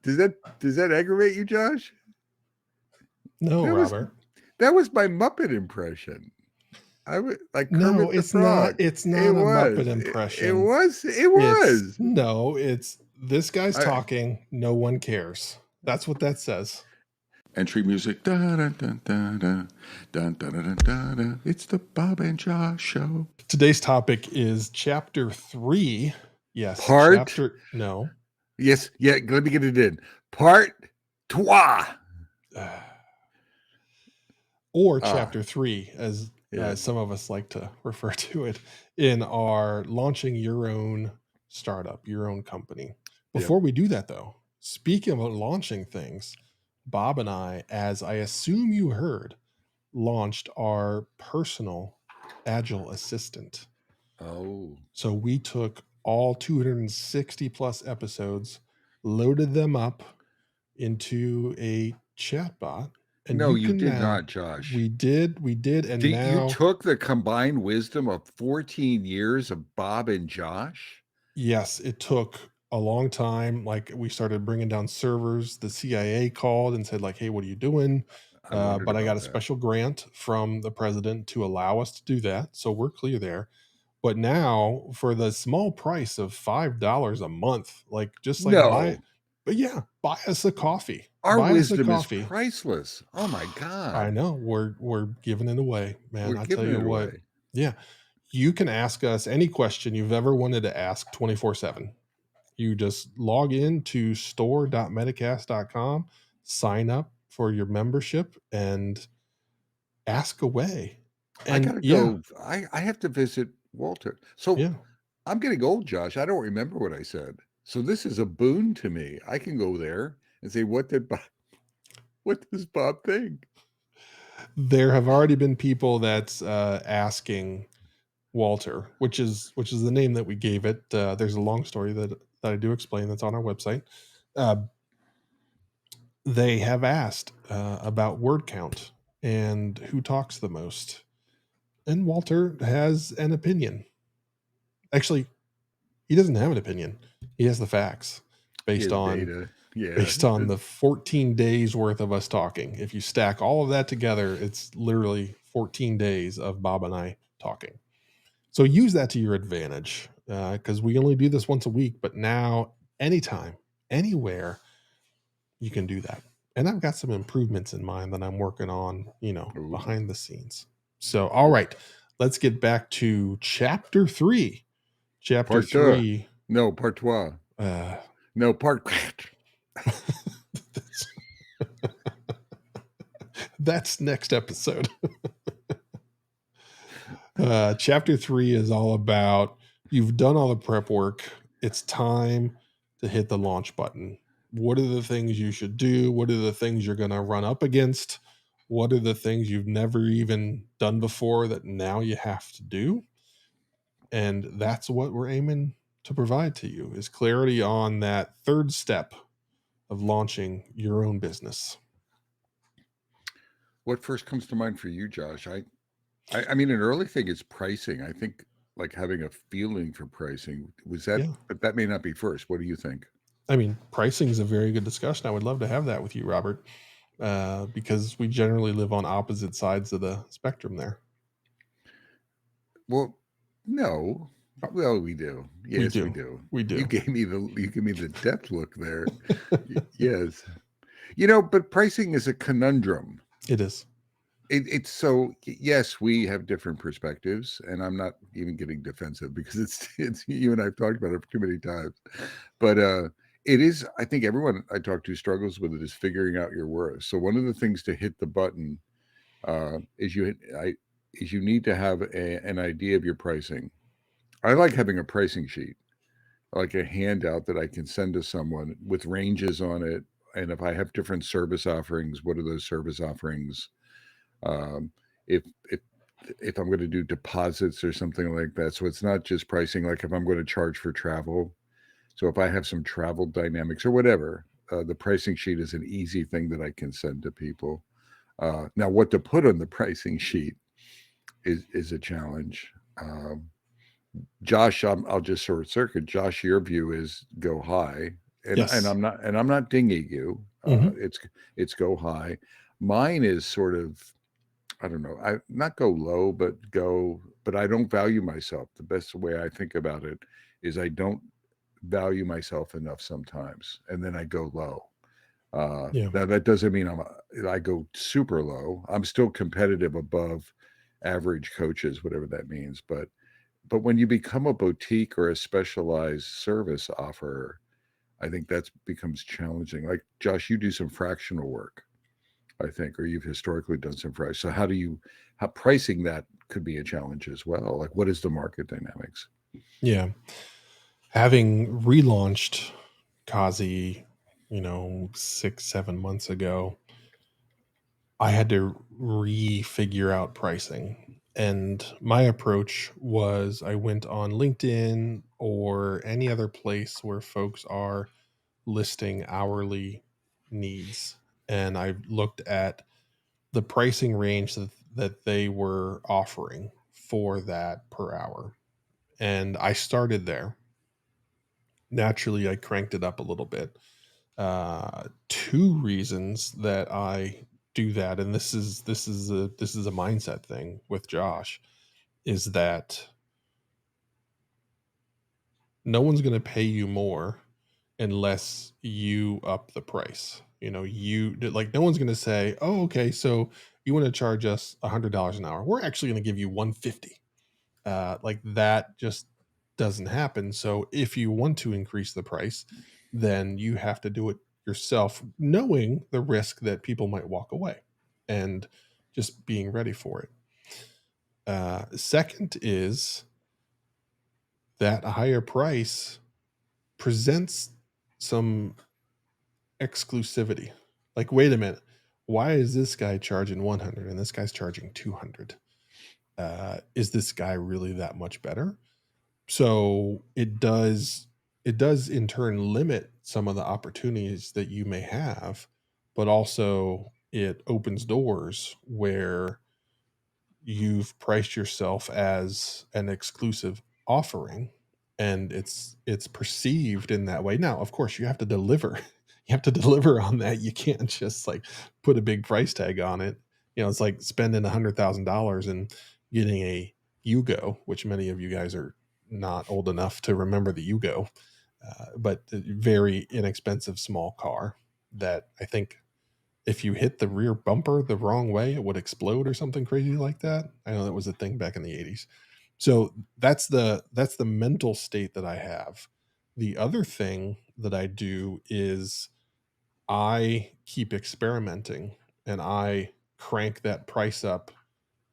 does that aggravate you, Josh? No, That was Robert. my Muppet impression. I was like No, Kermit the it's not. Frog. It's It not a Muppet was. It impression. was. It It's was. no. It's this guy's I, talking. No one cares. That's what that says. Entry music. Da, da, da, da, da, da, da, da, da, da. It's the Bob and Josh Show. Today's topic is chapter 3. Yes, Part. no. Yes. Yeah. Let me get it in. Part trois. Or chapter 3, as Yeah. some of us like to refer to it, in our launching your own startup, your own company. Before we do that, though, speaking of launching things, Bob and I, as I assume you heard, launched our personal Agile assistant. Oh. So we took all 260 plus episodes, loaded them up into a chatbot, and No, you you can did now. not, Josh. We did, and You now took the combined wisdom of 14 years of Bob and Josh? yes, it took a long time. Like we started bringing down servers. The CIA called and said, like, "Hey, what are you doing?" I wondered But I got about a that. special grant from the president to allow us to do that, so we're clear there. But now, for the small price of $5 a month, like just like buy, No. but yeah, buy us a coffee. Our Buy us a wisdom is coffee. priceless. Oh my I God. know we're giving it away, man. We're I tell giving you it what, away. yeah, you can ask us any question you've ever wanted to ask 24/7. You just log in to store.metacast.com, sign up for your membership, and ask away. I And gotta yeah, go. I have to visit Walter. So yeah, I'm getting old, Josh. I don't remember what I said. So this is a boon to me. I can go there and say, what does Bob think? there have already been people that's asking Walter, which is the name that we gave it. There's a long story that I do explain that's on our website. Uh, they have asked about word count and who talks the most, and Walter has an opinion. Actually, he doesn't have an opinion. He has the facts He based has on data. Yeah. based on the 14 days worth of us talking. If you stack all of that together, it's literally 14 days of Bob and I talking. So use that to your advantage because we only do this once a week, but now anytime, anywhere, you can do that. And I've got some improvements in mind that I'm working on, Ooh. behind the scenes. So, all right, let's get back to chapter 3. Chapter Part deux. 3. No, part trois. Uh, No, part. that's next episode. Chapter 3 is all about you've done all the prep work. It's time to hit the launch button. What are the things you should do? What are the things you're going to run up against? What are the things you've never even done before that now you have to do? And that's what we're aiming to provide to you is clarity on that third step of launching your own business. What first comes to mind for you, Josh? I mean, an early thing is pricing. I think like having a feeling for pricing was that, Yeah. but that may not be first. What do you think? I mean, pricing is a very good discussion. I would love to have that with you, Robert, because we generally live on opposite sides of the spectrum there. Well, no. Well, we do. We Yes, we do. do. We do. You gave me the depth look there. Yes. But pricing is a conundrum. It is. It's so yes, we have different perspectives, and I'm not even getting defensive because it's you and I've talked about it too many times. But it is. I think everyone I talk to struggles with it is figuring out your worth. So one of the things to hit the button is you need to have an idea of your pricing. I like having a pricing sheet, like a handout that I can send to someone with ranges on it. And if I have different service offerings, what are those service offerings? Um, if if if I'm going to do deposits or something like that, so it's not just pricing. Like if I'm going to charge for travel, so if I have some travel dynamics or whatever, the pricing sheet is an easy thing that I can send to people. Now, what to put on the pricing sheet is a challenge. Josh, I'll just short circuit. Josh, your view is go high. and Yes. I'm not dinging you. Hmm. It's go high. Mine is sort of, I don't know. I not go low, but go. But I don't value myself. The best way I think about it is I don't value myself enough sometimes, and then I go low. Yeah. Now that doesn't mean I go super low. I'm still competitive above average coaches, whatever that means. But when you become a boutique or a specialized service offerer, I think that becomes challenging. Like Josh, you do some fractional work, I think, or you've historically done some price. So how pricing that could be a challenge as well. Like what is the market dynamics? Yeah. Having relaunched Kazi, 6, 7 months ago, I had to refigure out pricing. And my approach was I went on LinkedIn or any other place where folks are listing hourly needs. And I looked at the pricing range that they were offering for that per hour. And I started there. Naturally, I cranked it up a little bit. Two reasons that I do that, and this is a mindset thing with Josh, is that no one's going to pay you more unless you up the price. You like no one's going to say, "Oh, okay, so you want to charge us $100 an hour? We're actually going to give you 150." Like that just doesn't happen. So if you want to increase the price, then you have to do it yourself, knowing the risk that people might walk away and just being ready for it. Second is that a higher price presents some exclusivity. Like, wait a minute, why is this guy charging 100 and this guy's charging 200? Is this guy really that much better? So it does in turn limit some of the opportunities that you may have, but also it opens doors where you've priced yourself as an exclusive offering, and it's perceived in that way. Now of course you have to deliver. You have to deliver on that. You can't just like put a big price tag on it. It's like spending $100,000 and getting a Yugo, which many of you guys are not old enough to remember the Yugo, but a very inexpensive small car that I think if you hit the rear bumper the wrong way, it would explode or something crazy like that. I know that was a thing back in the 80s. So that's the mental state that I have. The other thing that I do is I keep experimenting and I crank that price up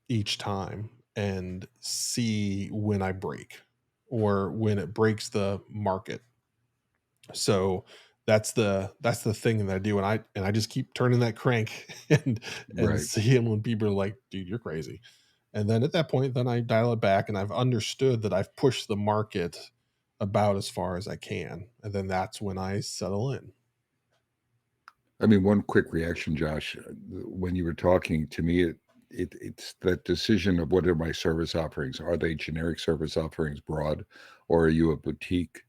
each time and see when I break or when it breaks the market. So that's the thing that I do, and I just keep turning that crank and Right. seeing when people are like, "Dude, you're crazy." And then at that point, then I dial it back, and I've understood that I've pushed the market about as far as I can, and then that's when I settle in. I mean, one quick reaction, Josh, when you were talking to me, it's that decision of what are my service offerings? Are they generic service offerings, broad, or are you a boutique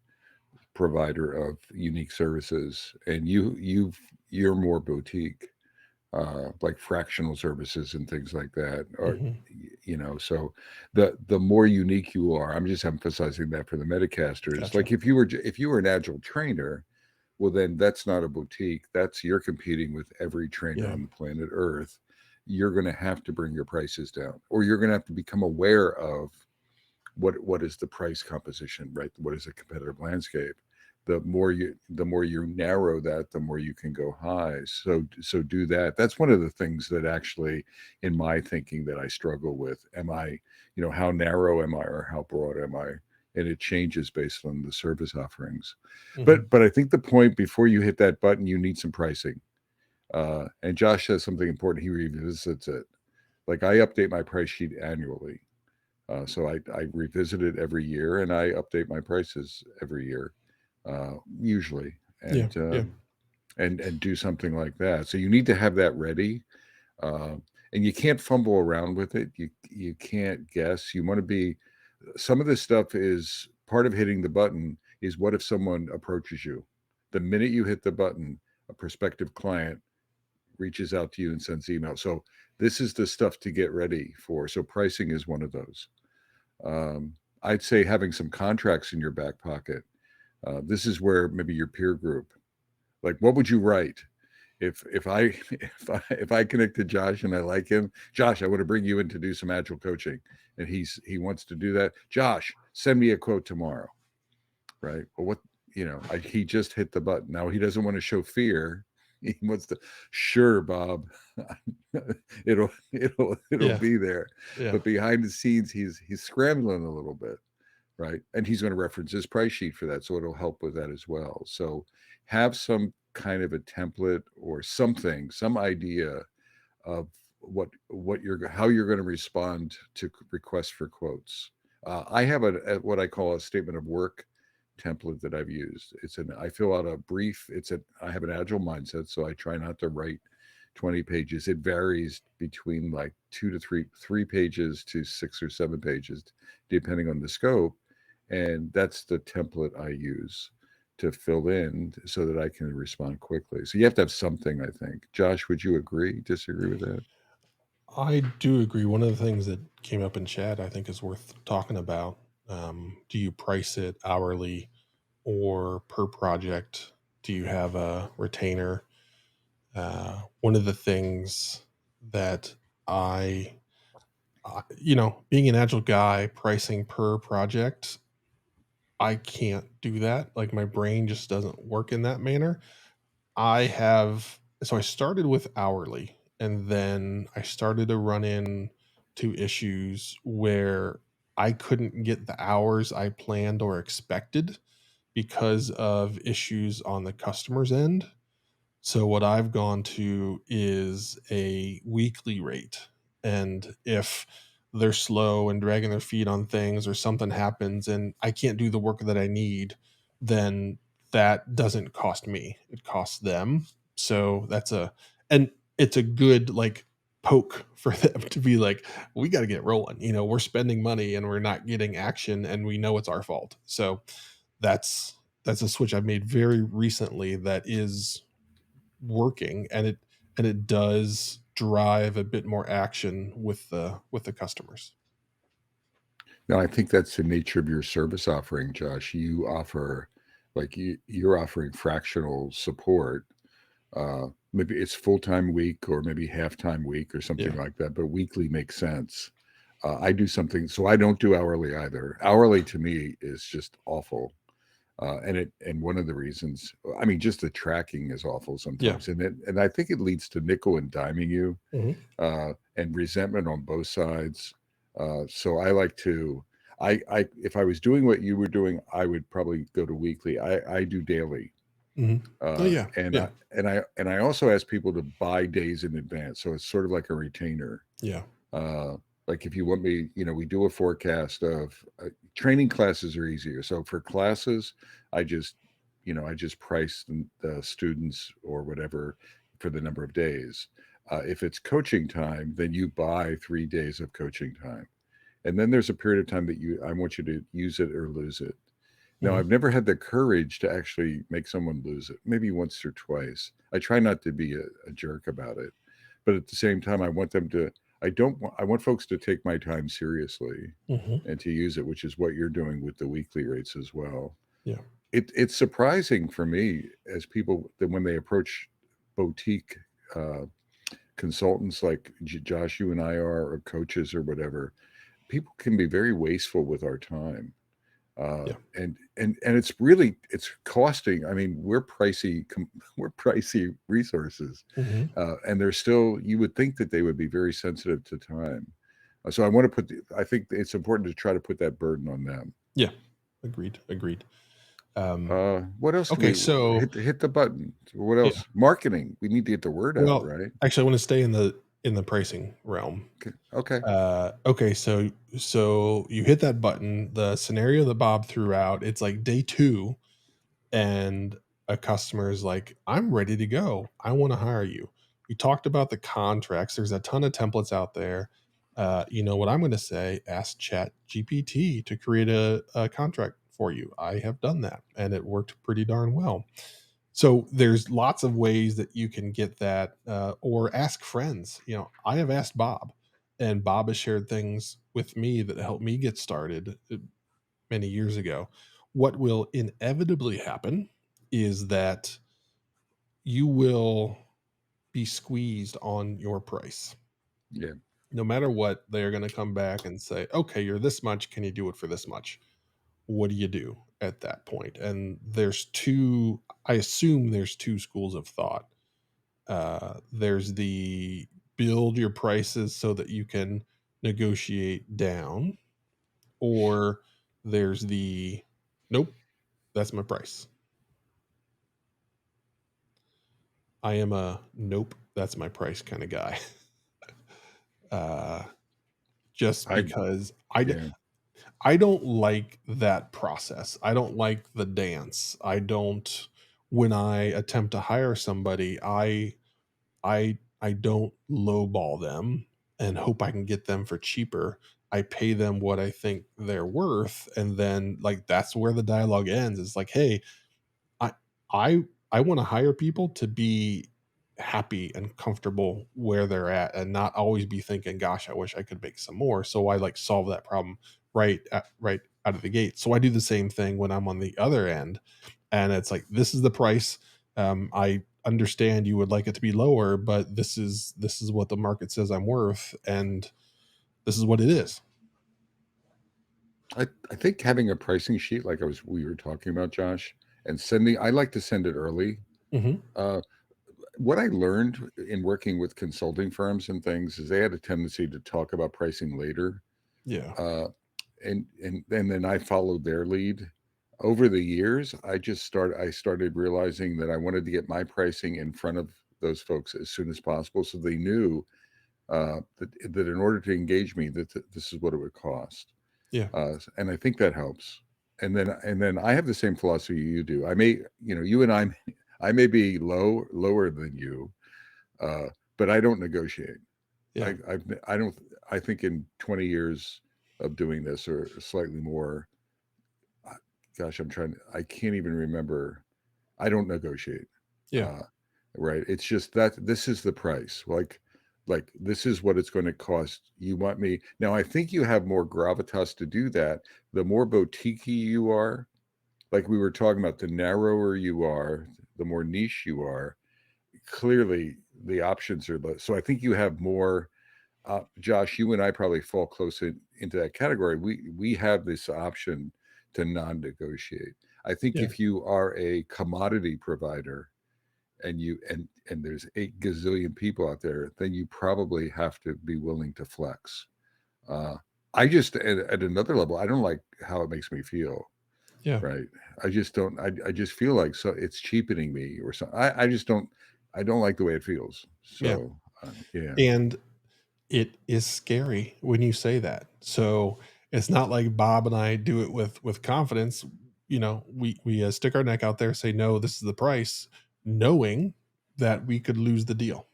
provider of unique services? And you're more boutique, like fractional services and things like that. Or Mhm. so the more unique you are, I'm just emphasizing that for the Metacasters. Gotcha. Like if you were an agile trainer, well, then that's not a boutique. That's you're competing with every trainer Yeah. on the planet Earth. You're going to have to bring your prices down, or you're going to have to become aware of what is the price composition, right? What is the competitive landscape? The more you narrow that, the more you can go high. So do that. That's one of the things that actually, in my thinking, that I struggle with. Am I, how narrow am I, or how broad am I? And it changes based on the service offerings. Mhm. But I think the point before you hit that button, you need some pricing. And Josh says something important. He revisits it. Like I update my price sheet annually. So I revisit it every year and I update my prices every year, usually, Yeah. and Yeah. and do something like that. So you need to have that ready, uh, and you can't fumble around with it. You can't guess. You want to be. Some of this stuff is part of hitting the button. Is what if someone approaches you? The minute you hit the button, a prospective client reaches out to you and sends email. So this is the stuff to get ready for. So pricing is one of those. I'd say having some contracts in your back pocket. This is where maybe your peer group, like, what would you write if I if I connect to Josh and I like him? Josh, I want to bring you in to do some agile coaching, and he wants to do that. Josh, send me a quote tomorrow, right? Well, what he just hit the button. Now he doesn't want to show fear. He wants to, sure, Bob, it'll Yeah. be there. Yeah. But behind the scenes, he's scrambling a little bit, right? And he's going to reference his price sheet for that, so it'll help with that as well. So have some kind of a template or something, some idea of what you're how you're going to respond to requests for quotes. I have a what I call a statement of work template that I've used. I fill out a brief. I have an agile mindset, so I try not to write 20 pages. It varies between like three pages to 6 or 7 pages, depending on the scope. And that's the template I use to fill in so that I can respond quickly. So you have to have something, I think. Josh, would you agree, disagree with that? I do agree. One of the things that came up in chat, I think, is worth talking about. Do you price it hourly or per project? Do you have a retainer? One of the things that I, being an agile guy, pricing per project, I can't do that. Like my brain just doesn't work in that manner. So I started with hourly, and then I started to run in to issues where I couldn't get the hours I planned or expected because of issues on the customer's end. So what I've gone to is a weekly rate. And if they're slow and dragging their feet on things or something happens and I can't do the work that I need, then that doesn't cost me. It costs them. So and it's a good like poke for them to be like, we got to get rolling. We're spending money and we're not getting action and we know it's our fault. So that's that's a switch I've made very recently that is working, and it does drive a bit more action with the customers. No, I think that's the nature of your service offering, Josh. You're offering fractional support. Maybe it's full time week or maybe half time week or something Yeah. like that, but weekly makes sense. I do something, so I don't do hourly either. Hourly to me is just awful. And one of the reasons, I mean, just the tracking is awful Yeah. sometimes, and I think it leads to nickel and diming you, Hmm. and resentment on both sides. So I like to, if I was doing what you were doing, I would probably go to weekly. I do daily, Hmm. Oh yeah. and Yeah. I also ask people to buy days in advance, so it's sort of like a retainer. Yeah. Uh, like if you want me, we do a forecast of training classes are easier. So for classes, I just, I just price the students or whatever for the number of days. If it's coaching time, then you buy 3 days of coaching time, and then there's a period of time that I want you to use it or lose it. Now, Hmm. I've never had the courage to actually make someone lose it. Maybe once or twice. I try not to be a jerk about it, but at the same time, I want them to. I don't. I want folks to take my time seriously Hmm. and to use it, which is what you're doing with the weekly rates as well. Yeah. It's surprising for me as people that when they approach boutique uh, consultants like Josh, you and I are, or coaches or whatever, people can be very wasteful with our time, Yeah. and it's costing. I mean, we're pricey, we're pricey resources, Hmm. and they're still. You would think that they would be very sensitive to time. So I want to I think it's important to try to put that burden on them. Yeah. Agreed. Agreed. Um, What else can okay. we So hit the button? What yeah. else? Marketing. We need to get the word out, Well, right? actually, I want to stay in the pricing realm. Okay. Okay. Okay, so you hit that button. The scenario that Bob threw out, it's like day two, and a customer is like, I'm ready to go. I want to hire you. We talked about the contracts. There's a ton of templates out there. You know what I'm going to say? Ask Chat GPT to create a contract for you. I have done that, and it worked pretty darn well. So there's lots of ways that you can get that, or ask friends. I have asked Bob, and Bob has shared things with me that helped me get started many years ago. What will inevitably happen is that you will be squeezed on your price. Yeah. No matter what, they're going to come back and say, okay, you're this much. Can you do it for this much? What do you do at that point? And I assume there's two schools of thought. There's the build your prices so that you can negotiate down, or there's the nope, that's my price. I am a nope, that's my price kind of guy. uh, just I because yeah. I don't like that process. I don't like the dance. I don't When I attempt to hire somebody, I don't lowball them and hope I can get them for cheaper. I pay them what I think they're worth, and then like that's where the dialogue ends. It's like, hey, I I I want to hire people to be happy and comfortable where they're at and not always be thinking, gosh, I wish I could make some more. So I like solve that problem right out of the gate. So I do the same thing when I'm on the other end, and it's like, this is the price. I understand you would like it to be lower, but this is what the market says I'm worth, and this is what it is. I think having a pricing sheet like we were talking about, Josh, and sending I like to send it early. Hmm. Uh, what I learned in working with consulting firms and things is they had a tendency to talk about pricing later. Yeah. Uh, and then I followed their lead. Over the years, I started realizing that I wanted to get my pricing in front of those folks as soon as possible, so they knew that in order to engage me, this is what it would cost. Yeah. And I think that helps. And then I have the same philosophy you do. I may, you and I may be lower than you, uh, but I don't negotiate. Yeah. I don't. I think in 20 years of doing this, or slightly more, uh, gosh, I can't even remember. I don't negotiate. Yeah. Uh, right. It's just that this is the price. Like this is what it's going to cost. You want me now? I think you have more gravitas to do that. The more boutique you are, like we were talking about, the narrower you are, the more niche you are. Clearly, the options are less. So I think you have more. Josh, you and I probably fall into that category. We have this option to non-negotiate. I think Yeah. if you are a commodity provider and there's 8 gazillion people out there, then you probably have to be willing to flex. Uh, I just at another level, I don't like how it makes me feel. Yeah. Right? I just don't. I just feel like so it's cheapening me or something. I just don't. I don't like the way it feels. Yeah. So yeah, And it is scary when you say that. So it's not like Bob and I do it with confidence. We stick our neck out there, say no, this is the price, knowing that we could lose the deal.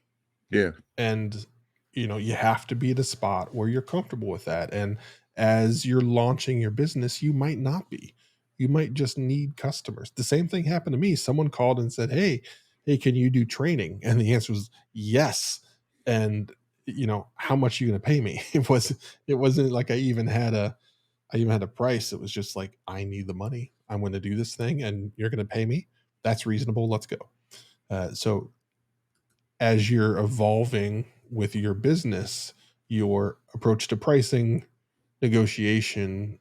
yeah, And you have to be at a spot where you're comfortable with that. And as you're launching your business, you might not be. You might just need customers. The same thing happened to me. Someone called and said, hey, can you do training? And the answer was yes. And how much are you going to pay me? It wasn't like I even had a price. It was just like, I need the money. I'm going to do this thing and you're going to pay me. That's reasonable. Let's go. So as you're evolving with your business, your approach to pricing, negotiation,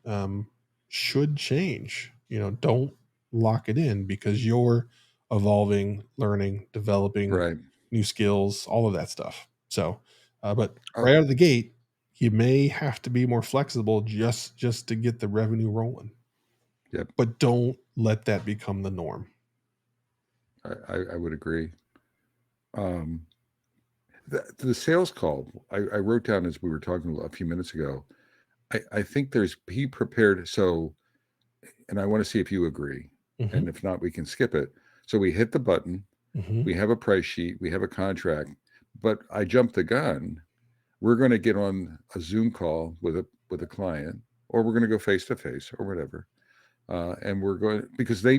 should change. Don't lock it in, because you're evolving, learning, developing right. new skills, all of that stuff. So, but Oh, right out of the gate, you may have to be more flexible just to get the revenue rolling. yep. But don't let that become the norm. I would agree. Um, the sales call I wrote down as we were talking a few minutes ago. I think there's be prepared. So, and I want to see if you agree, Hmm. and if not, we can skip it. So we hit the button. Hmm. We have a price sheet. We have a contract. But I jumped the gun. We're going to get on a Zoom call with a client, or we're going to go face to face, or whatever. And we're going because we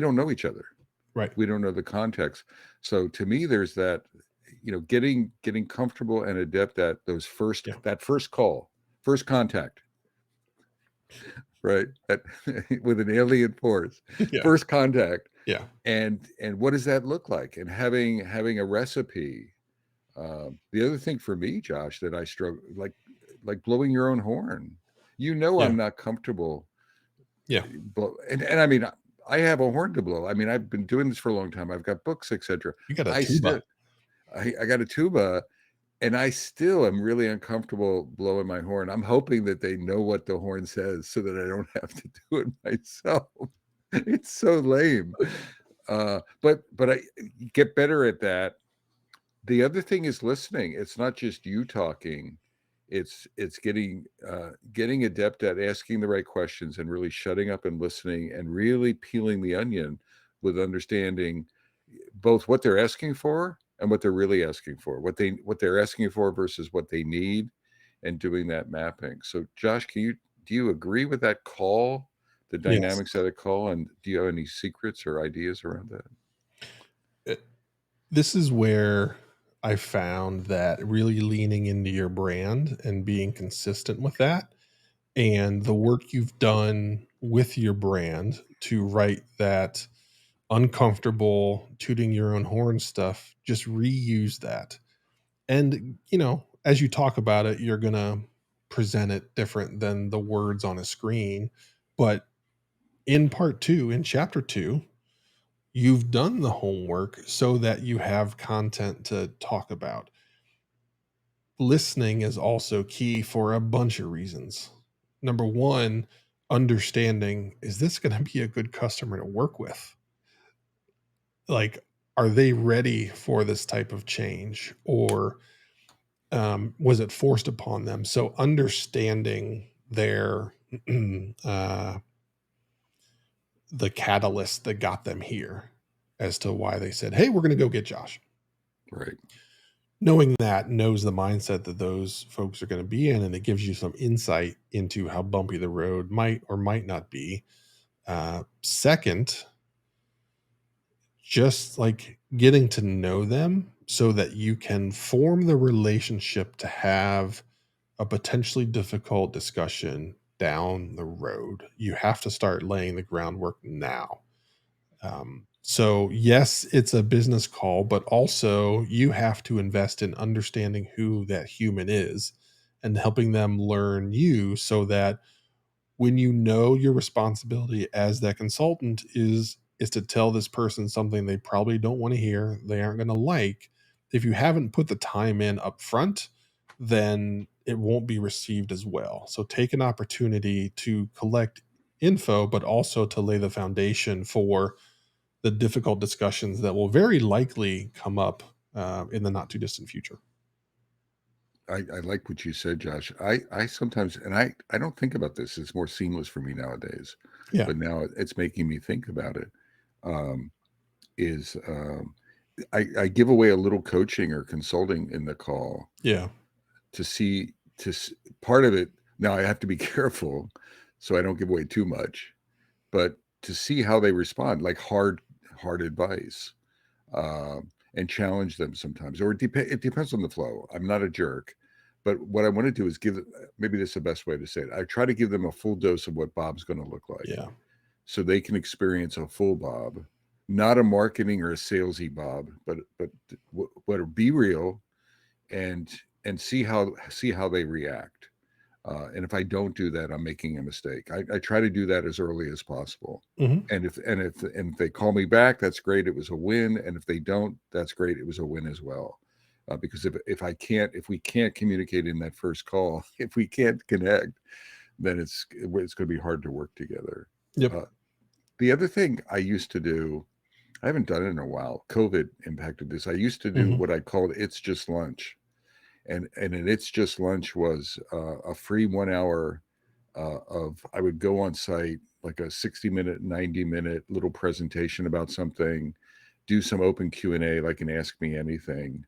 don't know each other. Right. We don't know the context. So to me, there's that, getting comfortable and adept at Yeah. that first call, first contact, right? That with an alien force, Yeah. first contact, Yeah. and what does that look like? And having a recipe. The other thing for me, Josh, that I struggle like blowing your own horn. Yeah. I'm not comfortable. Yeah. And I mean, I have a horn to blow. I mean, I've been doing this for a long time. I've got books, etc. You got a I still, tuba. I got a tuba, and I still am really uncomfortable blowing my horn. I'm hoping that they know what the horn says so that I don't have to do it myself. It's so lame. But I get better at that. The other thing is listening. It's not just you talking. It's getting adept at asking the right questions and really shutting up and listening and really peeling the onion with understanding both what they're asking for and what they're really asking for, what they're asking for versus what they need, and doing that mapping. So, Josh, do you agree with that call, the Yes. dynamics of the call, and do you have any secrets or ideas around that? This is where I found that really leaning into your brand and being consistent with that, and the work you've done with your brand to write that uncomfortable tooting your own horn stuff, just reuse that. And, as you talk about it, you're going to present it different than the words on a screen. But in part two, in chapter two, you've done the homework so that you have content to talk about. Listening is also key for a bunch of reasons. Number one, understanding, is this going to be a good customer to work with? Like, are they ready for this type of change, or was it forced upon them? So understanding their uh, the catalyst that got them here as to why they said, "Hey, we're going to go get Josh." Right. Knowing that, knows the mindset that those folks are going to be in, and it gives you some insight into how bumpy the road might or might not be. Second, just like getting to know them so that you can form the relationship to have a potentially difficult discussion down the road. You have to start laying the groundwork now. So, yes, it's a business call, but also you have to invest in understanding who that human is and helping them learn you, so that when you know your responsibility as that consultant is to tell this person something they probably don't want to hear, they aren't going to like. If you haven't put the time in up front, then it won't be received as well. So take an opportunity to collect info, but also to lay the foundation for the difficult discussions that will very likely come up in the not too distant future. I like what you said, Josh. I sometimes, and I don't think about this. It's more seamless for me nowadays, Yeah. but now it's making me think about it. Um, is I give away a little coaching or consulting in the call Yeah. to see part of it. Now I have to be careful so I don't give away too much, but to see how they respond, like hard advice, and challenge them sometimes, or it depends on the flow. I'm not a jerk, but what I want to do is maybe this is the best way to say it. I try to give them a full dose of what Bob's going to look like, Yeah. so they can experience a full Bob, not a marketing or a salesy Bob, but what be real, and see how they react. And if I don't do that, I'm making a mistake. I try to do that as early as possible. Hmm. And if they call me back, that's great. It was a win. And if they don't, that's great. It was a win as well. Because if we can't communicate in that first call, if we can't connect, then it's going to be hard to work together. Yep. Uh, the other thing I used to do, I haven't done it in a while. COVID impacted this. I used to do Hmm. what I called "It's Just Lunch," and an "It's Just Lunch" was a free 1 hour of I would go on site, like a 60-minute, 90-minute little presentation about something, do some open Q&A, like an Ask Me Anything.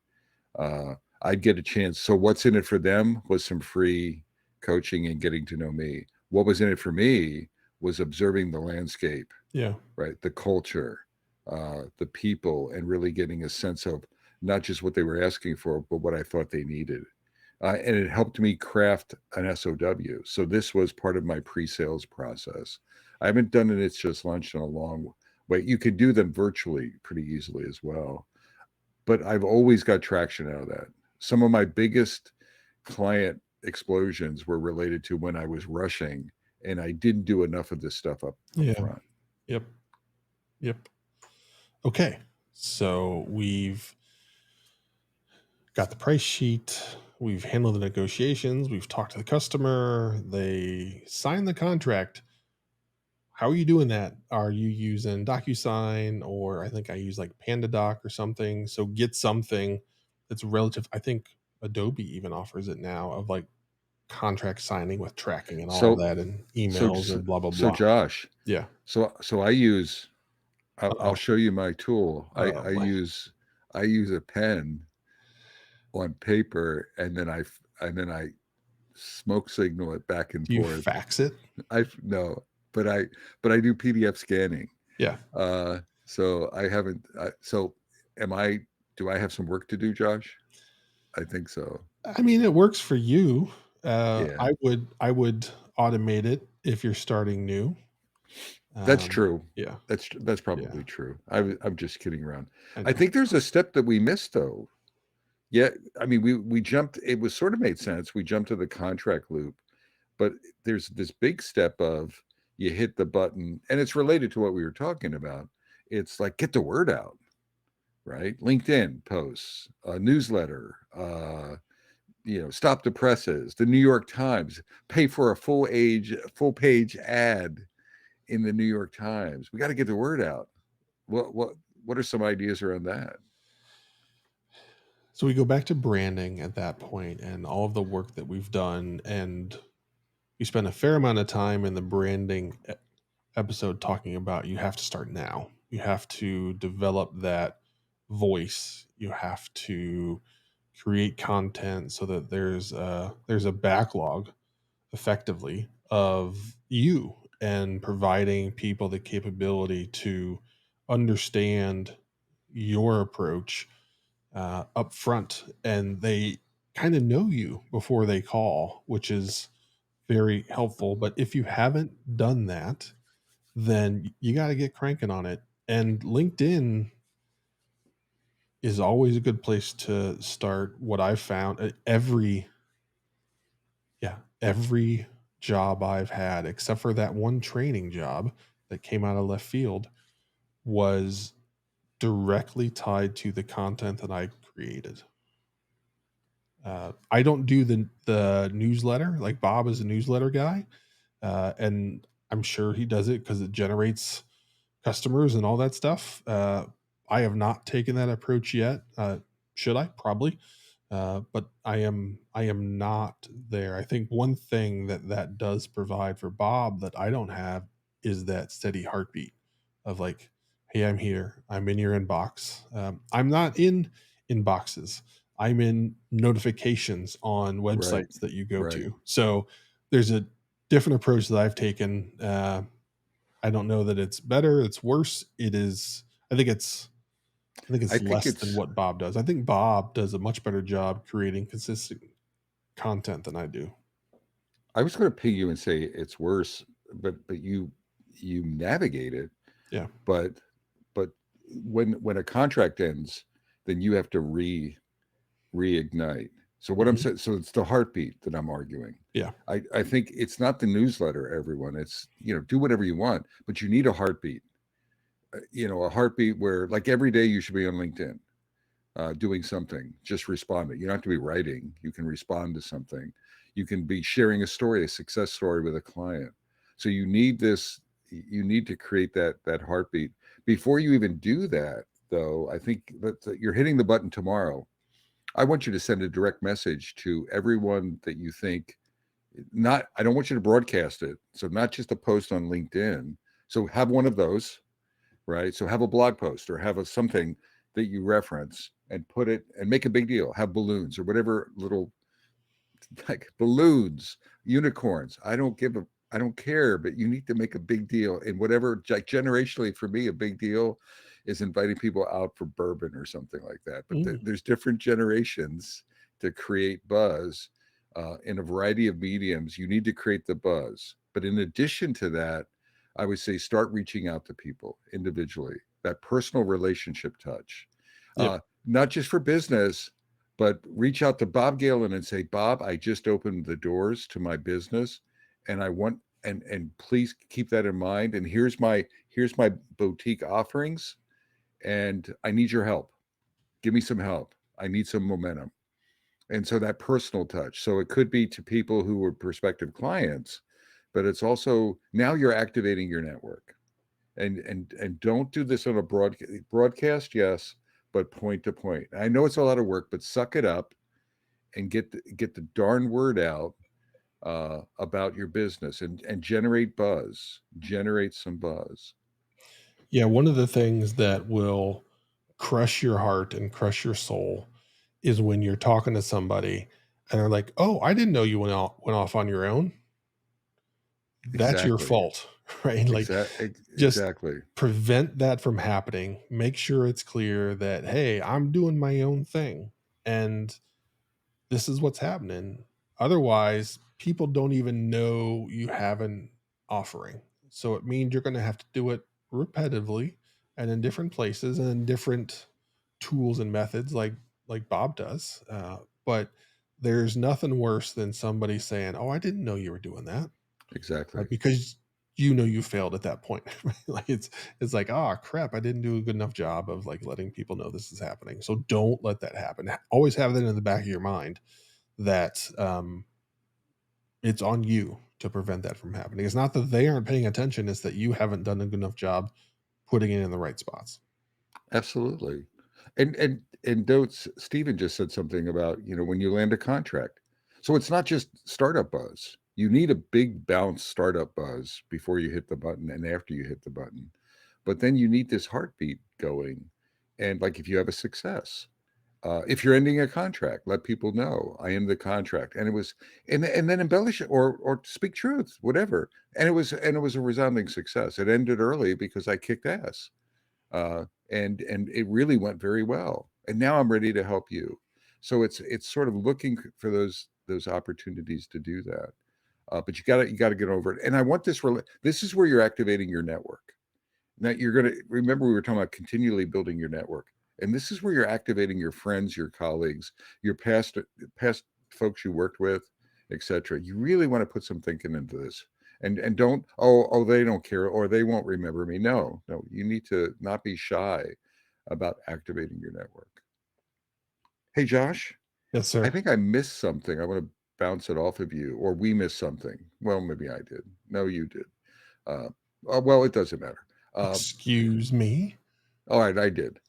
I'd get a chance. So what's in it for them was some free coaching and getting to know me. What was in it for me was observing the landscape, Yeah. right? The culture, the people, and really getting a sense of not just what they were asking for, but what I thought they needed. And it helped me craft an SOW. So this was part of my pre-sales process. I haven't done an It's Just Lunch in a long way. You could do them virtually pretty easily as well. But I've always got traction out of that. Some of my biggest client explosions were related to when I was rushing and I didn't do enough of this stuff up Yeah. front. Yep. Yep. Okay. So we've got the price sheet. We've handled the negotiations. We've talked to the customer. They signed the contract. How are you doing that? Are you using DocuSign, or I think I use like PandaDoc or something? So get something that's relative. I think Adobe even offers it now, of like contract signing with tracking and all So that, and so emails and blah blah so blah. Josh, Yeah. so I use I'll Oh. show you my tool. Oh boy. I use a pen on paper, and then I smoke signal it back and Do you forth. fax it? I no, but I do PDF scanning. Yeah. So I haven't. So am I? Do I have some work to do, Josh? I think so. I mean, it works for you. Yeah, I would automate it if you're starting new. that's Um, true. yeah, That's yeah, probably true. I'm just kidding around. I I know. think there's a step that we missed though. Yeah, I mean we jumped. It was sort of made sense. We jumped to the contract loop, but there's this big step of you hit the button, and it's related to what we were talking about. It's like get the word out, right? LinkedIn posts, a newsletter, stop the presses, the New York Times, pay for a full page ad in the New York Times. We got to get the word out. What are some ideas around that? So we go back to branding at that point and all of the work that we've done, and we spend a fair amount of time in the branding episode talking about you have to start now. You have to develop that voice. You have to create content so that there's a backlog effectively of you, and providing people the capability to understand your approach up front, and they kind of know you before they call, which is very helpful. But if you haven't done that, then you got to get cranking on it. And LinkedIn is always a good place to start. What I've found, every job I've had, except for that one training job that came out of left field, was directly tied to the content that I created. I don't do the newsletter. Like Bob is a newsletter guy, and I'm sure he does it because it generates customers and all that stuff. I have not taken that approach yet. Should I? Probably. But I am not there. I think one thing that does provide for Bob that I don't have is that steady heartbeat of like, hey, I'm here. I'm in your inbox. I'm not in inboxes. I'm in notifications on Right, websites that you go right. to. So there's a different approach that I've taken. I don't know that it's better, it's worse. It is. I think it's I think less than it's. what Bob does. I think Bob does a much better job creating consistent content than I do. I was going to ping you and say it's worse, but you navigate it. Yeah. But but when a contract ends, then you have to reignite. So what I'm Mhm. saying, so it's the heartbeat that I'm arguing. Yeah. I think it's not the newsletter, everyone. It's, do whatever you want, but you need a heartbeat. A heartbeat where like every day you should be on LinkedIn, doing something, just responding. You don't have to be writing. You can respond to something. You can be sharing a story, a success story with a client. So you need this. You need to create that heartbeat. Before you even do that, though, I think that you're hitting the button tomorrow. I want you to send a direct message to everyone that you think. Not, I don't want you to broadcast it. So not just a post on LinkedIn. So have one of those, right? So have a blog post or have something that you reference and put it and make a big deal. Have balloons or whatever little like balloons, unicorns. I don't care, but you need to make a big deal in whatever, like generationally for me, a big deal is inviting people out for bourbon or something like that. But Mm. there's different generations to create buzz in a variety of mediums. You need to create the buzz. But in addition to that, I would say start reaching out to people individually, that personal relationship touch, Yep. not just for business, but reach out to Bob Galen and say, Bob, I just opened the doors to my business and I want and please keep that in mind. And here's my boutique offerings and I need your help. Give me some help. I need some momentum. And so that personal touch. So it could be to people who were prospective clients, but it's also now you're activating your network. And don't do this on a broadcast, yes, but point to point. I know it's a lot of work, but suck it up and get the darn word out about your business and generate buzz, generate some buzz. Yeah, one of the things that will crush your heart and crush your soul is when you're talking to somebody and they're like, "Oh, I didn't know you went off on your own." That's your Exactly. fault, right? Like, just Exactly. prevent that from happening. Make sure it's clear that, hey, I'm doing my own thing and this is what's happening. Otherwise, people don't even know you have an offering. So it means you're going to have to do it repetitively and in different places and in different tools and methods like Bob does. But there's nothing worse than somebody saying, "Oh, I didn't know you were doing that," Exactly. because you know you failed at that point. Right? Like it's like, oh crap, I didn't do a good enough job of like letting people know this is happening. So don't let that happen. Always have that in the back of your mind that it's on you to prevent that from happening. It's not that they aren't paying attention; it's that you haven't done a good enough job putting it in the right spots. Absolutely. And don't Stephen just said something about, when you land a contract. So it's not just startup buzz. You need a big bounce startup buzz before you hit the button and after you hit the button. But then you need this heartbeat going. And like if you have a success, if you're ending a contract, let people know I end the contract. And it was and then embellish it or speak truth, whatever. And it was a resounding success. It ended early because I kicked ass and it really went very well. And now I'm ready to help you. So it's sort of looking for those opportunities to do that. But you got to get over it. And I want this. This is where you're activating your network. Now you're going to remember we were talking about continually building your network, and this is where you're activating your friends, your colleagues, your past folks you worked with, etc. You really want to put some thinking into this, and don't they don't care or they won't remember me. No, you need to not be shy about activating your network. Hey Josh, Yes, I sir. think I missed something. I want to bounce it off of you, or we missed something. Well, maybe I did. No, you did. Uh, well, it doesn't matter. Uh, Excuse me. all right, I did.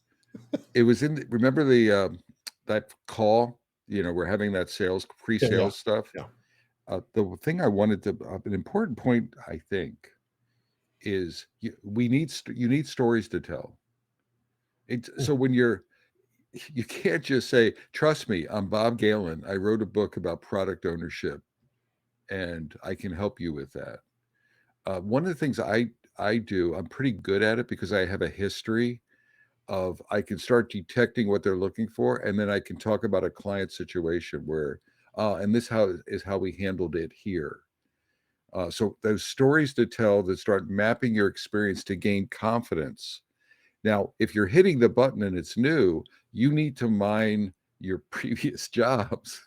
It was remember the that call, we're having that Yeah, yeah, pre-sales stuff. yeah. The thing I wanted to an important point I think is you need stories to tell. Mm. So when you can't just say, trust me, I'm Bob Galen. I wrote a book about product ownership and I can help you with that. One of the things I do, I'm pretty good at it because I have a history of I can start detecting what they're looking for, and then I can talk about a client situation where, and this how is how we handled it here. So those stories to tell that start mapping your experience to gain confidence. Now, if you're hitting the button and it's new, you need to mine your previous jobs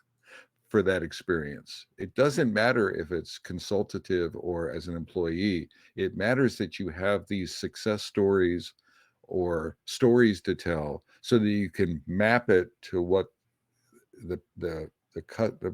for that experience. It doesn't matter if it's consultative or as an employee. It matters that you have these success stories or stories to tell so that you can map it to what the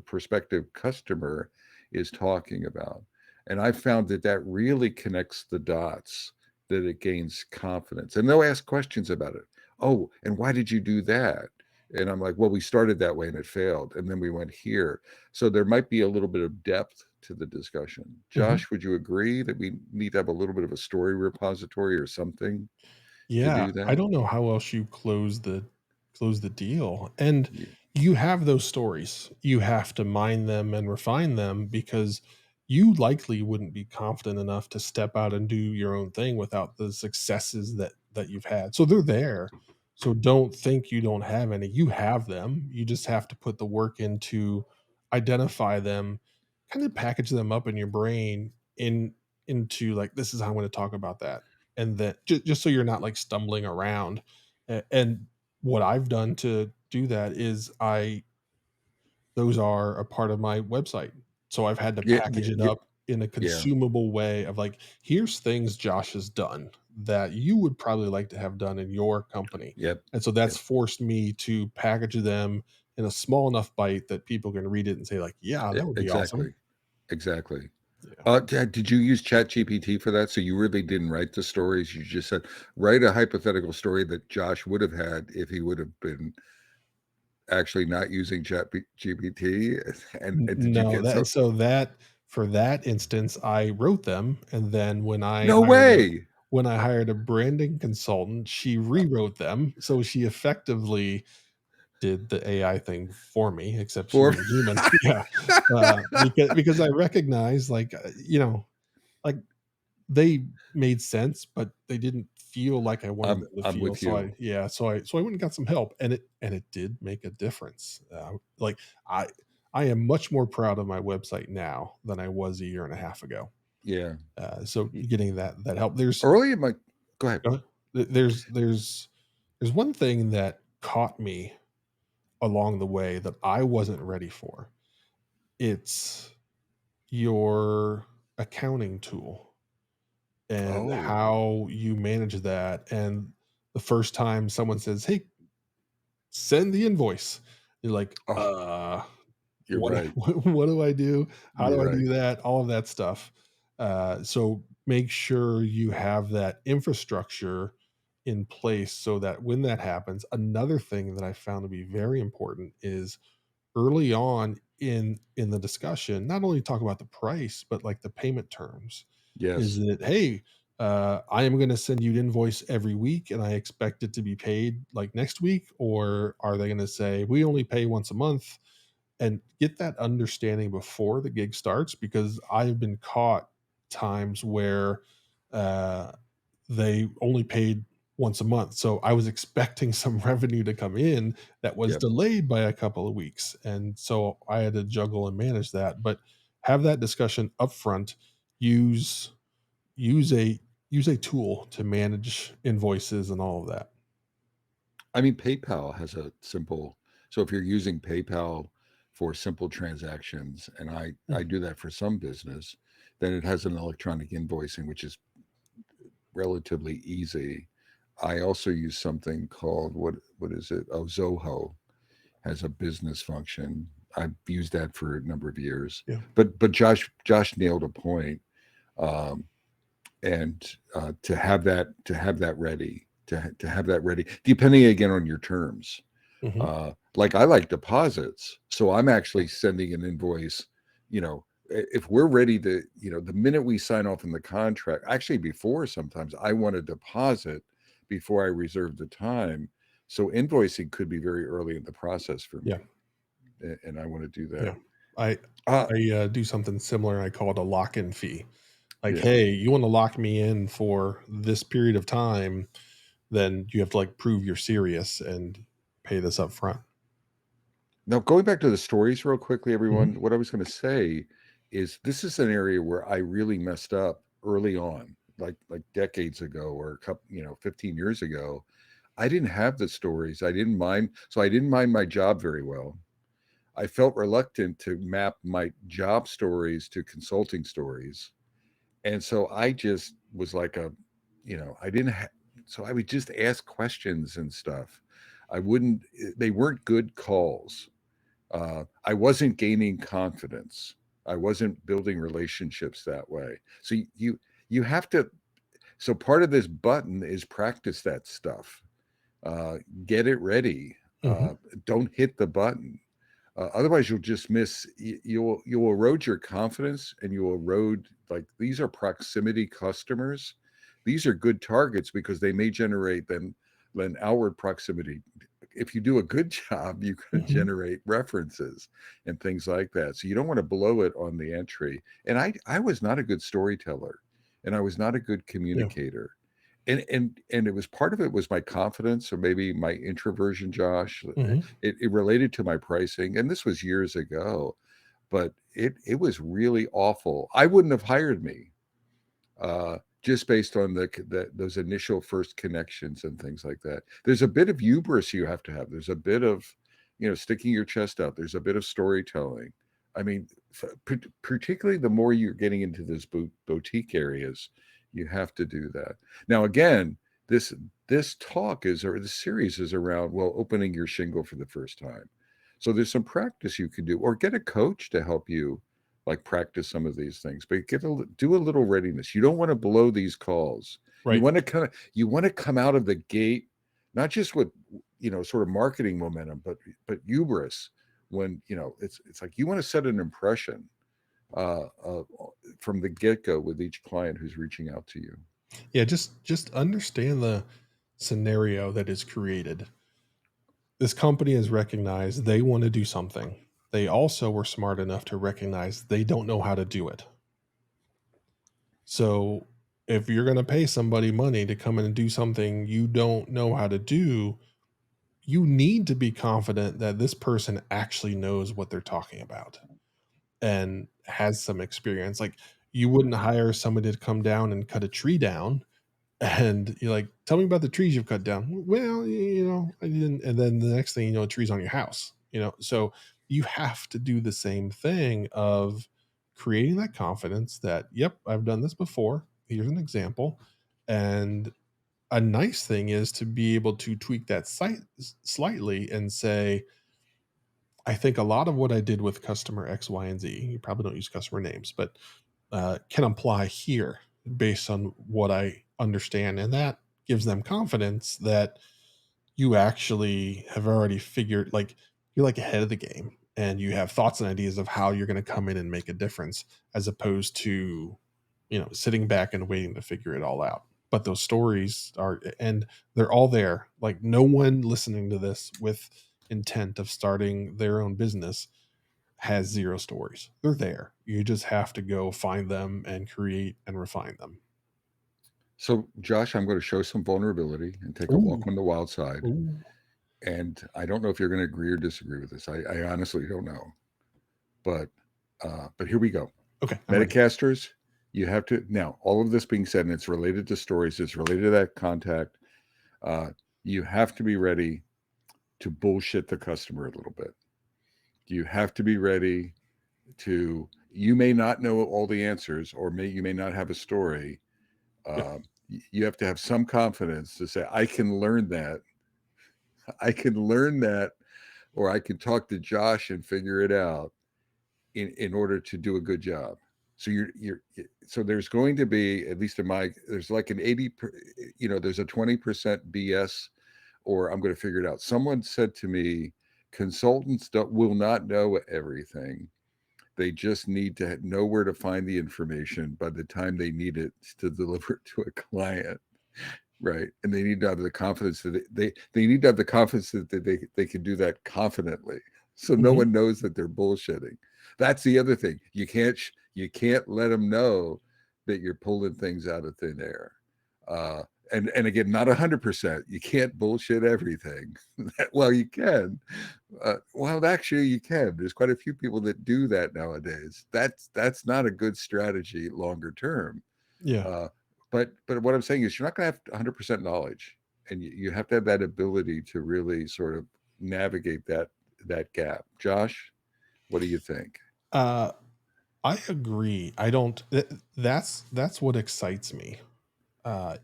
prospective customer is talking about. And I found that really connects the dots, that it gains confidence. And they'll ask questions about it. Oh, and why did you do that? And I'm like, well, we started that way and it failed. And then we went here. So there might be a little bit of depth to the discussion. Mhm. Josh, would you agree that we need to have a little bit of a story repository or something to Yeah, do I that? don't know how else you close the deal. And Yeah, you have those stories. You have to mine them and refine them because you likely wouldn't be confident enough to step out and do your own thing without the successes that that you've had. So they're there. So don't think you don't have any. You have them. You just have to put the work into identify them, kind of package them up in your brain into like this is how I'm going to talk about that, and then just so you're not like stumbling around. And what I've done to do that is I those are a part of my website. So I've had to Yeah, yeah, package it yeah, up in a yeah. consumable way of like, here's things Josh has done that you would probably like to have done in your company. Yep, And so yep, that's forced me to package them in a small enough bite that people can read it and say, like, yeah, that would be awesome. exactly, exactly. Yeah. Did you use ChatGPT for that? So you really didn't write the stories. You just said write a hypothetical story that Josh would have had if he would have been actually not using ChatGPT. And did you No, get that so? so that for that instance, I wrote them, and then No way. when I hired a branding consultant, she rewrote them. So she effectively did the AI thing for me, except she For was a human. Yeah, because I recognize like they made sense, but they didn't feel like I wanted them to I'm feel. with So you. I went and got some help, and it did make a difference. Like I I am much more proud of my website now than I was a year and a half ago. Yeah. So Y- getting that help. There's Early in my go ahead. uh, there's there's there's one thing that caught me along the way that I wasn't ready for. It's your accounting tool and Oh, how you manage that. And the first time someone says, "Hey, send the invoice," you're like, oh, you're what right. what do I do? How You're do I right. do that? All of that stuff. So make sure you have that infrastructure in place so that when that happens, another thing that I found to be very important is early on in the discussion, not only talk about the price, but like the payment terms. Is Yes. it, hey, I am going to send you an invoice every week and I expect it to be paid like next week? Or are they going to say, we only pay once a month? And get that understanding before the gig starts, because I've been caught times where uh, they only paid once a month. So I was expecting some revenue to come in that was Yep. delayed by a couple of weeks. And so I had to juggle and manage that. But have that discussion upfront. Use use a use a tool to manage invoices and all of that. I mean, PayPal has a simple. So if you're using PayPal for simple transactions, and I Mm, do that for some business, then it has an electronic invoicing, which is relatively easy. I also use something called what is it? Oh, Zoho has a business function. I've used that for a number of years. yeah. But Josh nailed a point. Um, and to have that ready to have that ready depending again on your terms, Hmm. like I like deposits, so I'm actually sending an invoice, if we're ready to, the minute we sign off in the contract, actually before, sometimes I want a deposit before I reserve the time, so invoicing could be very early in the process for Yeah. me, and I want to do that. Yeah. I uh I do something similar. I call it a lock-in fee. Like, yeah. hey, you want to lock me in for this period of time, then you have to like prove you're serious and pay this up front. Now, going back to the stories real quickly, Mhm. everyone, what I was going to say is this is an area where I really messed up early on, like decades ago or a couple, 15 years ago. I didn't have the stories. I didn't mind. So I didn't mind my job very well. I felt reluctant to map my job stories to consulting stories. And so I just was like I didn't have, so I would just ask questions and stuff. I wouldn't, they weren't good calls. I wasn't gaining confidence. I wasn't building relationships that way. So you have to. So part of this button is practice that stuff. Uh, get it ready. Mhm. Don't hit the button. Otherwise, you'll just miss. You'll erode your confidence, and you'll erode, like, these are proximity customers. These are good targets because they may generate then an outward proximity. If you do a good job, you can Mhm. generate references and things like that. So you don't want to blow it on the entry. And I was not a good storyteller, and I was not a good Yeah. communicator. and it was part of it was my confidence or maybe my introversion, Josh. Mhm. It related to my pricing, and this was years ago, but it was really awful. I wouldn't have hired me just based on those initial first connections and things like that. There's a bit of hubris you have to have. There's a bit of, sticking your chest out. There's a bit of storytelling. I mean, particularly the more you're getting into those boutique areas, you have to do that. Now, again, this this talk is or this series is around opening your shingle for the first time. So there's some practice you can do, or get a coach to help you like practice some of these things, but do a little readiness. You don't want to blow these calls. You Right. want to come out of the gate, not just with sort of marketing momentum, but hubris. When it's like you want to set an impression from the get go with each client who's reaching out to you. Yeah, just understand the scenario that is created. This company has recognized they want to do something. They also were smart enough to recognize they don't know how to do it. So if you're going to pay somebody money to come in and do something you don't know how to do, you need to be confident that this person actually knows what they're talking about and has some experience. Like, you wouldn't hire somebody to come down and cut a tree down, and you're like, tell me about the trees you've cut down. Well, I didn't. And then the next thing you know, trees on your house. So you have to do the same thing of creating that confidence that, yep, I've done this before. Here's an example. And a nice thing is to be able to tweak that site slightly and say, I think a lot of what I did with customer X, Y, and Z, you probably don't use customer names, but can apply here based on what I understand. And that gives them confidence that you actually have already figured, like, you're like ahead of the game and you have thoughts and ideas of how you're going to come in and make a difference, as opposed to sitting back and waiting to figure it all out. But those stories are, and they're all there. Like, no one listening to this with intent of starting their own business has zero stories. They're there. You just have to go find them and create and refine them. So, Josh, I'm going to show some vulnerability and take a Ooh, walk on the wild side. ooh. And I don't know if you're going to agree or disagree with this. I honestly don't know. But here we go. Okay, I'm ready. Metacasters, you have to now. All of this being said, and it's related to stories. It's related to that contact. Uh, you have to be ready to bullshit the customer a little bit. You have to be ready to. You may not know all the answers, or you may not have a story. Yeah. You have to have some confidence to say, "I can learn that. I can learn that," or I can talk to Josh and figure it out in order to do a good job. So so there's going to be, at least in my, there's like an 80 there's a 20% BS, or I'm going to figure it out. Someone said to me, consultants will not know everything. They just need to know where to find the information by the time they need it to deliver it to a client. Right. And they need to have the confidence that they need to have the confidence that they can do that confidently. So no Mhm. one knows that they're bullshitting. That's the other thing. You can't let them know that you're pulling things out of thin air. Uh, and again, not 100%. You can't bullshit everything. Well, you can. Well, actually, you can. There's quite a few people that do that nowadays. That's not a good strategy longer term. Yeah. Uh, but what I'm saying is you're not going to have 100% knowledge, and you have to have that ability to really sort of navigate that gap. Josh, what do you think? Uh, I agree. I don't. That's what excites me.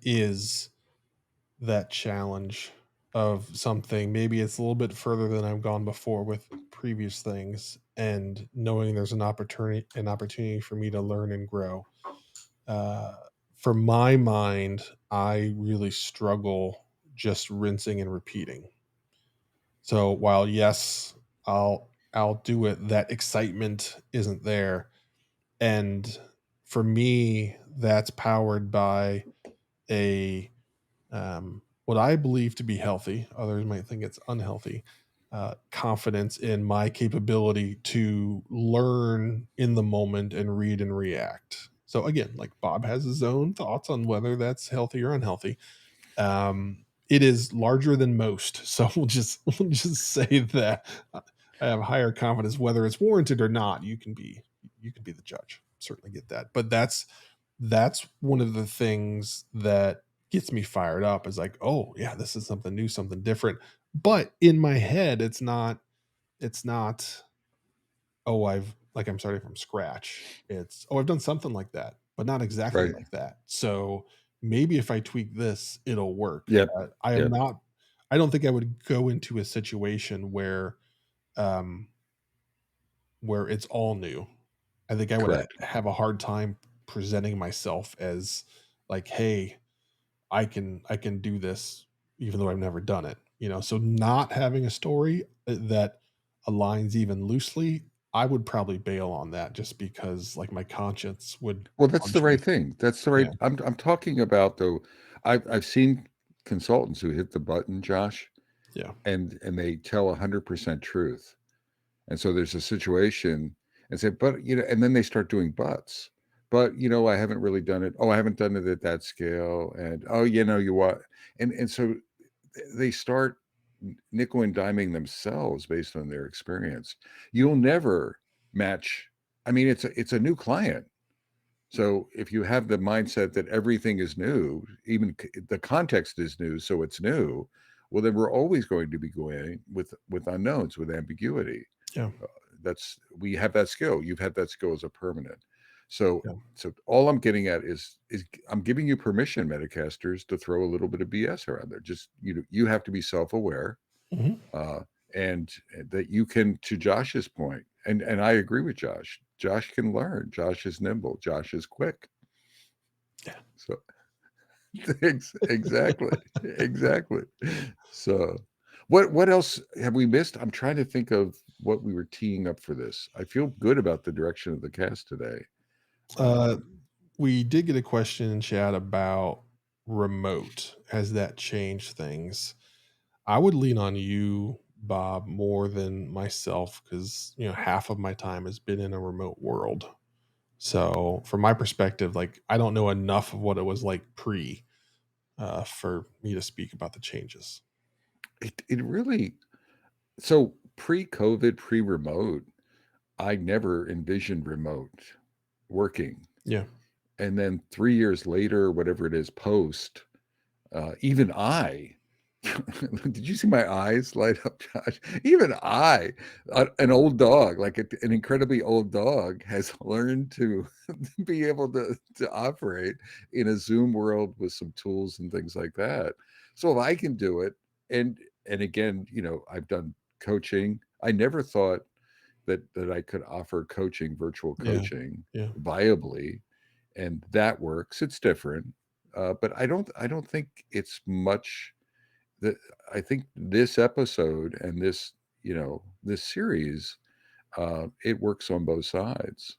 Is that challenge of something. Maybe it's a little bit further than I've gone before with previous things, and knowing there's an opportunity for me to learn and grow. Uh, for my mind, I really struggle just rinsing and repeating. So while yes, I'll do it, that excitement isn't there. And for me, that's powered by a what I believe to be healthy. Others might think it's unhealthy. Confidence in my capability to learn in the moment and read and react. So again, like Bob has his own thoughts on whether that's healthy or unhealthy. It is larger than most, so we'll just say that I have higher confidence whether it's warranted or not. You can be the judge. Certainly get that, but that's one of the things that gets me fired up. Is like, oh yeah, this is something new, something different. But in my head, it's not, oh, I'm starting from scratch. It's, oh, I've done something like that, but not exactly Right. like that. So maybe if I tweak this, it'll work. Yep. I am Yep. not, I don't think I would go into a situation um, where it's all new. I think I would Correct. have a hard time presenting myself as like, hey, I can do this even though I've never done it. So not having a story that aligns even loosely, I would probably bail on that just because like my conscience would Well, that's the punch me. right thing. That's the right. Yeah. I'm talking about though. I've seen consultants who hit the button, Josh, Yeah. and they tell 100% truth. And so there's a situation and say, but and then they start doing buts. But I haven't really done it. Oh, I haven't done it at that scale. And oh, you what? And so they start nickel and diming themselves based on their experience. You'll never match. I mean, it's a new client. So if you have the mindset that everything is new, even the context is new, so it's new, well, then we're always going to be going with unknowns, with ambiguity. Yeah. Uh, that's we have that skill. You've had that skill as a permanent. So Yeah. so all I'm getting at is I'm giving you permission, Metacasters, to throw a little bit of BS around there. Just you have to be self-aware, Mhm. uh, and that you can, to Josh's point, and I agree with Josh. Josh can learn. Josh is nimble. Josh is quick. Yeah. So exactly, exactly. So what else have we missed? I'm trying to think of what we were teeing up for this. I feel good about the direction of the cast today. Uh, Um, we did get a question in chat about remote. Has that changed things? I would lean on you, Bob, more than myself because half of my time has been in a remote world. So from my perspective, like I don't know enough of what it was like pre for me to speak about the changes. it really so pre-COVID, pre-remote, I never envisioned remote working. Yeah. And then 3 years later, whatever it is, post, even I did you see my eyes light up, Josh? Even an old dog, like an incredibly old dog, has learned to be able to operate in a Zoom world with some tools and things like that. So if I can do it, and again, I've done coaching. I never thought that I could offer coaching, virtual Yeah. coaching, Yeah. viably, and that works. It's different, but I don't think it's much that I think this episode and this series, it works on both sides.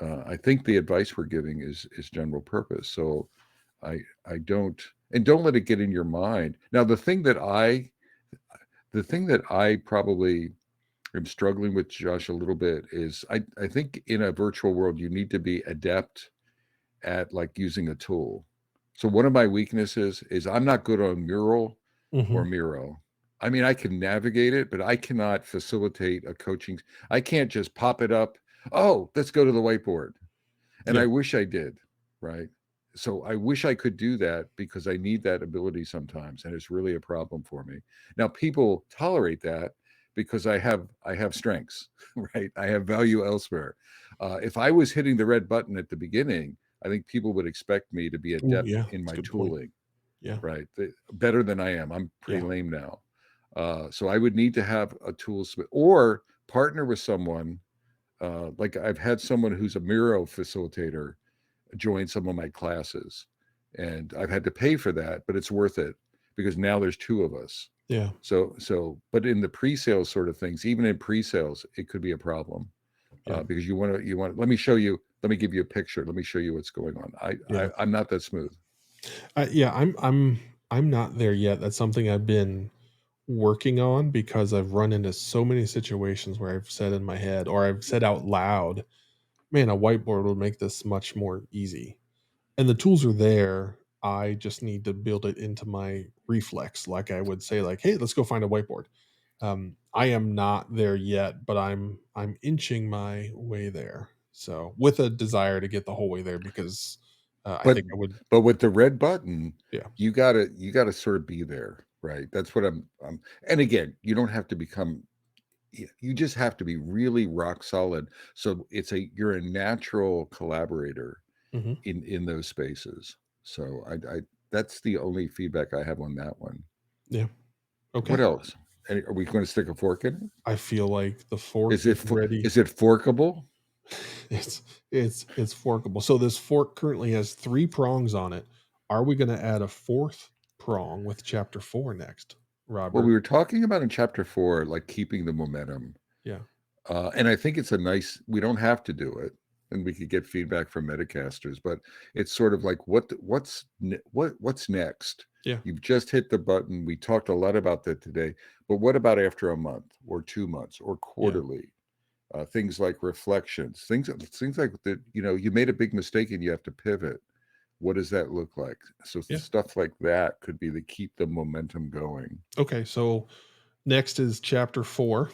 I think the advice we're giving is general purpose. So I I don't let it get in your mind. Now the thing that I probably am struggling with, Josh, a little bit is I think in a virtual world you need to be adept at like using a tool. So one of my weaknesses is I'm not good on Mural or Hmm. Miro. I mean, I can navigate it, but I cannot facilitate a coaching. I can't just pop it up. Oh, let's go to the whiteboard. And Yeah. I wish I did, right? So I wish I could do that because I need that ability sometimes, and it's really a problem for me. Now people tolerate that because I have strengths, right? I have value elsewhere. If I was hitting the red button at the beginning, I think people would expect me to be Oh adept yeah. in That's a my good point. tooling, Yeah. right? Better than I am. I'm Yeah. pretty lame now. So I would need to have a tools or partner with someone. Like I've had someone who's a Miro facilitator join some of my classes, and I've had to pay for that, but it's worth it because now there's two of us. Yeah. But in the pre-sales sort of things, even in pre-sales, it could be a problem Yeah. because you want. Let me show you. Let me give you a picture. Let me show you what's going on. Yeah. I'm not that smooth. Yeah. I'm not there yet. That's something I've been working on because I've run into so many situations where I've said in my head or I've said out loud, man, a whiteboard would make this much more easy. And the tools are there. I just need to build it into my reflex. Like I would say, like, hey, let's go find a whiteboard. I am not there yet, but I'm inching my way there. So with a desire to get the whole way there, because I But think I would, but with the red button, yeah. you gotta sort of be there, right? That's what and again, you don't have to become you just have to be really rock solid. So you're a natural collaborator Hmm. in those spaces. So I that's the only feedback I have on that one. Yeah. What Okay. else? Are we going to stick a fork in it? I feel like the fork is ready. Is it forkable? It's it's forkable. So this fork currently has 3 prongs on it. Are we going to add a fourth prong with chapter 4 next, Well, Robert? we were talking about in chapter 4, like keeping the momentum. Yeah. And I think it's a nice, we don't have to do it, and we could get feedback from Metacasters, but it's sort of like what's next? Yeah. You've just hit the button. We talked a lot about that today, but what about after a month or 2 months or Yeah. quarterly? Things like reflections, things like that. You made a big mistake and you have to pivot. What does that look like? So Yeah. stuff like that could be the keep the momentum going. Okay. So next is chapter 4.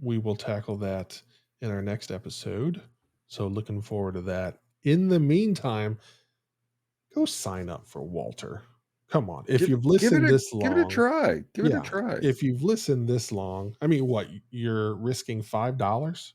We will tackle that in our next episode. So looking forward to that. In the meantime, go sign up for Walter. Come on. If you've listened this Give it a long, try. Give it a yeah. try. If you've listened this long, I mean, what, you're risking $5?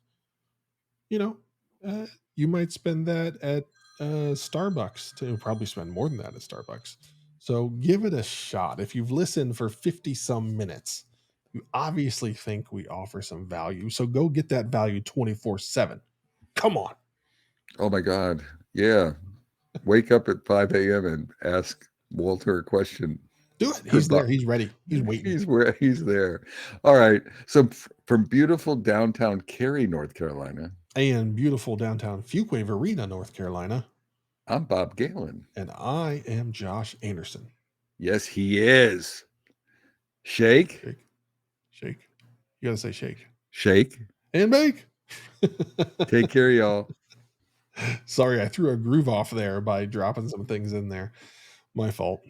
You know, uh, you might spend that at Starbucks to probably spend more than that at Starbucks. So give it a shot. If you've listened for 50 some minutes, you obviously think we offer some value. So go get that value 24/7. Come on. Oh my God. Yeah. Wake up at 5 a.m. and ask Walter a question. Do it. He's Good there. luck. He's ready. He's waiting. He's there. All right. So from beautiful downtown Cary, North Carolina, And beautiful downtown Fuquay Arena, North Carolina. I'm Bob Galen. And I am Josh Anderson. Yes, he is. Shake, Shake, shake. You got to say shake shake. and bake. Take care, y'all. Sorry, I threw a groove off there by dropping some things in there. My fault.